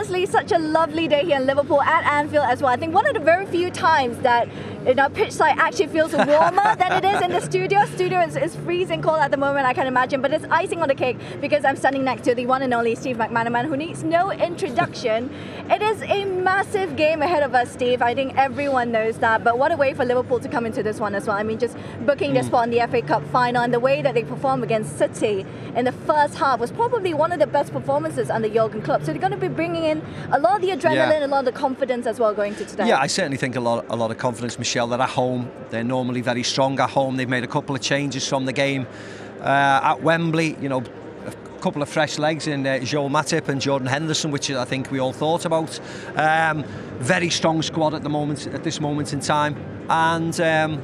Honestly, such a lovely day here in Liverpool at Anfield as well. I think one of the very few times that pitch side actually feels warmer than it is in the studio. Studio is freezing cold at the moment, I can imagine, but it's icing on the cake because I'm standing next to the one and only Steve McManaman, who needs no introduction. It is a massive game ahead of us, Steve. I think everyone knows that, but what a way for Liverpool to come into this one as well. I mean, just booking their spot in the FA Cup final, and the way that they performed against City in the first half was probably one of the best performances under Jurgen Klopp. So they're going to be bringing in a lot of the adrenaline, a lot of the confidence as well going to today. Yeah, I certainly think a lot of confidence, Michelle. They're at home. They're normally very strong at home. They've made a couple of changes from the game at Wembley. You know, a couple of fresh legs in Joel Matip and Jordan Henderson, which I think we all thought about. Very strong squad at this moment in time, and.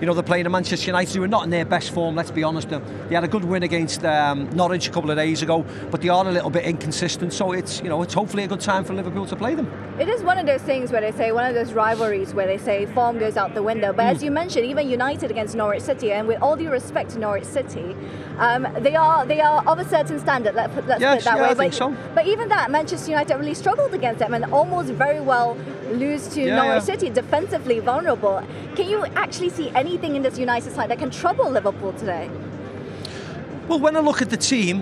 You know, they're playing a Manchester United who are not in their best form, let's be honest. They had a good win against Norwich a couple of days ago, but they are a little bit inconsistent, so it's hopefully a good time for Liverpool to play them. It is one of those things where they say, one of those rivalries where they say form goes out the window, but as you mentioned, even United against Norwich City, and with all due respect to Norwich City, they are of a certain standard, let's put it that way. I think so. But even that, Manchester United really struggled against them and almost very well lose to Norwich City, defensively vulnerable. Can you actually see anything in this United side that can trouble Liverpool today? Well, when I look at the team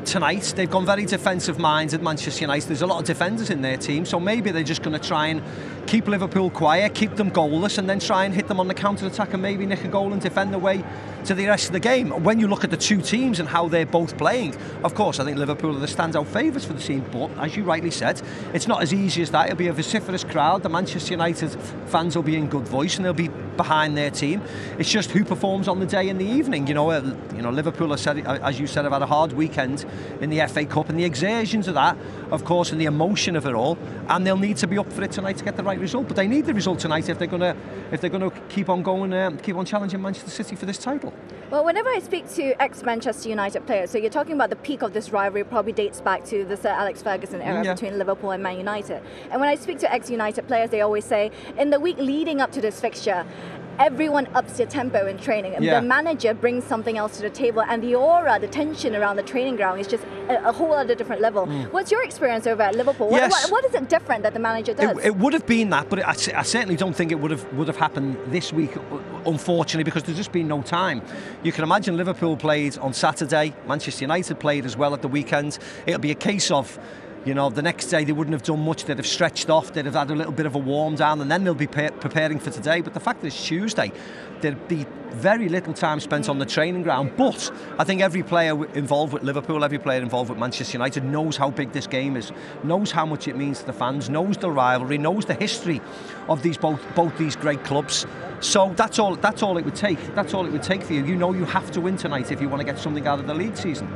tonight, they've gone very defensive minded, Manchester United. There's a lot of defenders in their team, so maybe they're just going to try and keep Liverpool quiet, keep them goalless, and then try and hit them on the counter-attack and maybe nick a goal and defend their way to the rest of the game. When you look at the two teams and how they're both playing, of course, I think Liverpool are the standout favourites for the team, but as you rightly said, it's not as easy as that. It'll be a vociferous crowd. The Manchester United fans will be in good voice and they'll be behind their team. It's just who performs on the day in the evening. You know, Liverpool, as you said, have had a hard weekend in the FA Cup, and the exertions of that, of course, and the emotion of it all, and they'll need to be up for it tonight to get the right result. But they need the result tonight if they're going to keep on going, keep on challenging Manchester City for this title. Well, whenever I speak to ex-Manchester United players, so you're talking about the peak of this rivalry probably dates back to the Sir Alex Ferguson era between Liverpool and Man United. And when I speak to ex-United players, they always say, in the week leading up to this fixture, everyone ups their tempo in training, and the manager brings something else to the table, and the aura, the tension around the training ground is just a whole other different level. What's your experience over at Liverpool? What is it different that the manager does? It would have been that, but I certainly don't think it would have happened this week, unfortunately, because there's just been no time. You can imagine Liverpool played on Saturday, Manchester United played as well at the weekend. It'll be a case of, you know, the next day they wouldn't have done much. They'd have stretched off, they'd have had a little bit of a warm down, and then they'll be preparing for today. But the fact that it's Tuesday, there'd be very little time spent on the training ground. But I think every player involved with Liverpool, every player involved with Manchester United knows how big this game is, knows how much it means to the fans, knows the rivalry, knows the history of both these great clubs. So that's all it would take. That's all it would take for you. You know you have to win tonight if you want to get something out of the league season.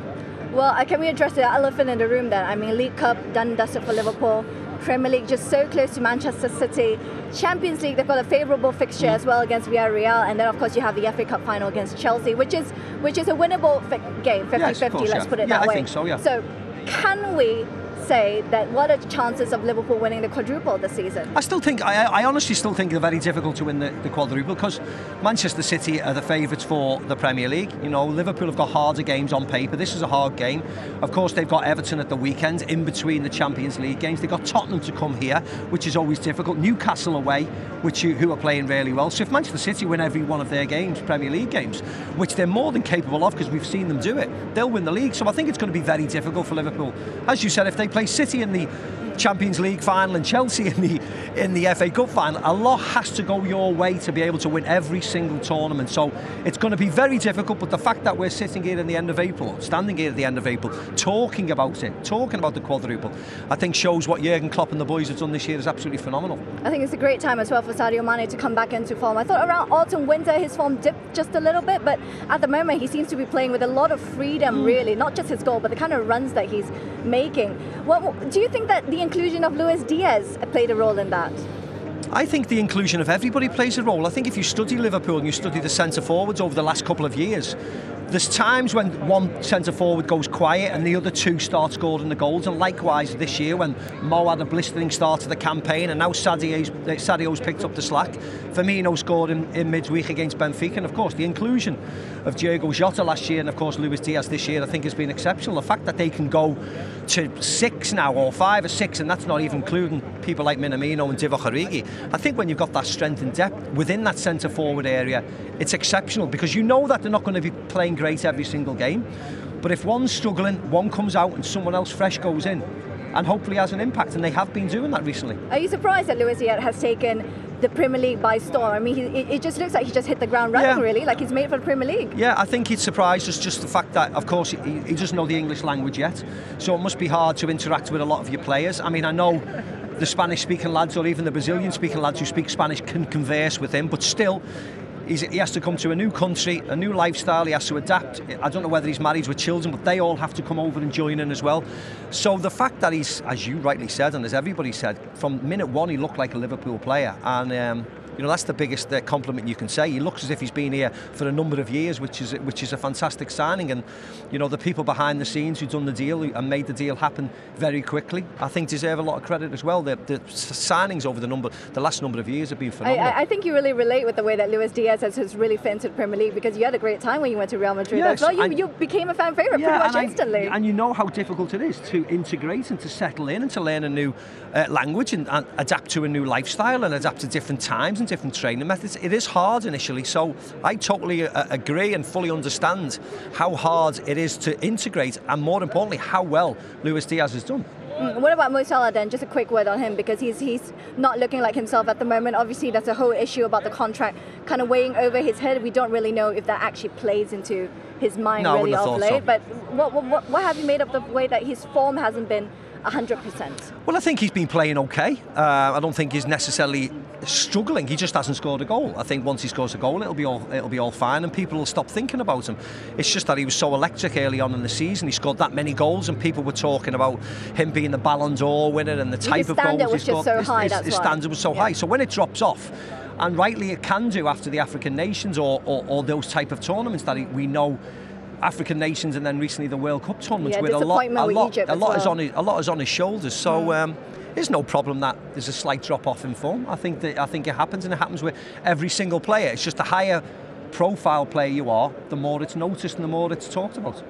Well, can we address the elephant in the room then? I mean, League Cup, done and dusted for Liverpool. Premier League just so close to Manchester City. Champions League, they've got a favourable fixture as well against Villarreal, and then of course you have the FA Cup final against Chelsea, which is a winnable game, 50-50, let's put it that way. I think so, yeah. So can we say that what are the chances of Liverpool winning the quadruple this season? I honestly still think they're very difficult to win the quadruple, because Manchester City are the favourites for the Premier League. You know, Liverpool have got harder games on paper. This is a hard game. Of course, they've got Everton at the weekend in between the Champions League games. They've got Tottenham to come here, which is always difficult. Newcastle away, who are playing really well. So if Manchester City win every one of their games, Premier League games, which they're more than capable of because we've seen them do it, they'll win the league. So I think it's going to be very difficult for Liverpool. As you said, if they play City in the Champions League final and Chelsea in the FA Cup final, a lot has to go your way to be able to win every single tournament. So it's going to be very difficult, but the fact that we're sitting here in the end of April, standing here at the end of April, talking about the quadruple, I think shows what Jurgen Klopp and the boys have done this year is absolutely phenomenal. I think it's a great time as well for Sadio Mane to come back into form. I thought around autumn, winter, his form dipped just a little bit, but at the moment he seems to be playing with a lot of freedom, really, not just his goal, but the kind of runs that he's making. Do you think that the inclusion of Luis Diaz played a role in that? I think the inclusion of everybody plays a role. I think if you study Liverpool and you study the centre forwards over the last couple of years, there's times when one centre forward goes quiet and the other two start scoring the goals, and likewise this year when Mo had a blistering start to the campaign and now Sadio's picked up the slack. Firmino scored in midweek against Benfica, and of course the inclusion of Diogo Jota last year and of course Luis Diaz this year I think has been exceptional. The fact that they can go to 6 now, or 5 or 6, and that's not even including people like Minamino and Divock Origi. I think when you've got that strength and depth within that centre forward area, it's exceptional, because you know that they're not going to be playing great every single game, but if one's struggling, one comes out and someone else fresh goes in and hopefully has an impact, and they have been doing that recently. Are you surprised that Luis Diaz has taken the Premier League by storm? I mean, it just looks like he just hit the ground running, really, like he's made for the Premier League. Yeah, I think he's surprised us, just the fact that, of course, he doesn't know the English language yet, so it must be hard to interact with a lot of your players. I mean, I know the Spanish-speaking lads or even the Brazilian-speaking lads who speak Spanish can converse with him, but still, he has to come to a new country, a new lifestyle, he has to adapt. I don't know whether he's married with children, but they all have to come over and join in as well. So the fact that he's, as you rightly said, and as everybody said, from minute one he looked like a Liverpool player, and you know, that's the biggest compliment you can say. He looks as if he's been here for a number of years, which is a fantastic signing. And you know, the people behind the scenes who've done the deal and made the deal happen very quickly, I think deserve a lot of credit as well. The signings over the last number of years have been phenomenal. I think you really relate with the way that Luis Diaz has really fit into the Premier League, because you had a great time when you went to Real Madrid. Yes, as well. You became a fan favourite pretty much instantly. And you know how difficult it is to integrate and to settle in and to learn a new language and adapt to a new lifestyle and adapt to different times and different training methods. It is hard initially, so I totally agree and fully understand how hard it is to integrate, and more importantly how well Luis Diaz has done. What about Mo Salah then? Just a quick word on him, because he's not looking like himself at the moment. Obviously that's a whole issue about the contract kind of weighing over his head. We don't really know if that actually plays into his mind really of late. So. But what have you made of the way that his form hasn't been 100%? Well, I think he's been playing okay. I don't think he's necessarily struggling. He just hasn't scored a goal. I think once he scores a goal, it'll be all fine, and people will stop thinking about him. It's just that he was so electric early on in the season. He scored that many goals, and people were talking about him being the Ballon d'Or winner and the type of goals he scored. His standard was so high. So when it drops off, and rightly it can do after the African nations or those type of tournaments that we know. African nations and then recently the World Cup tournaments, with a lot is on his shoulders. So there's no problem that there's a slight drop off in form. I think it happens, and it happens with every single player. It's just the higher profile player you are, the more it's noticed and the more it's talked about.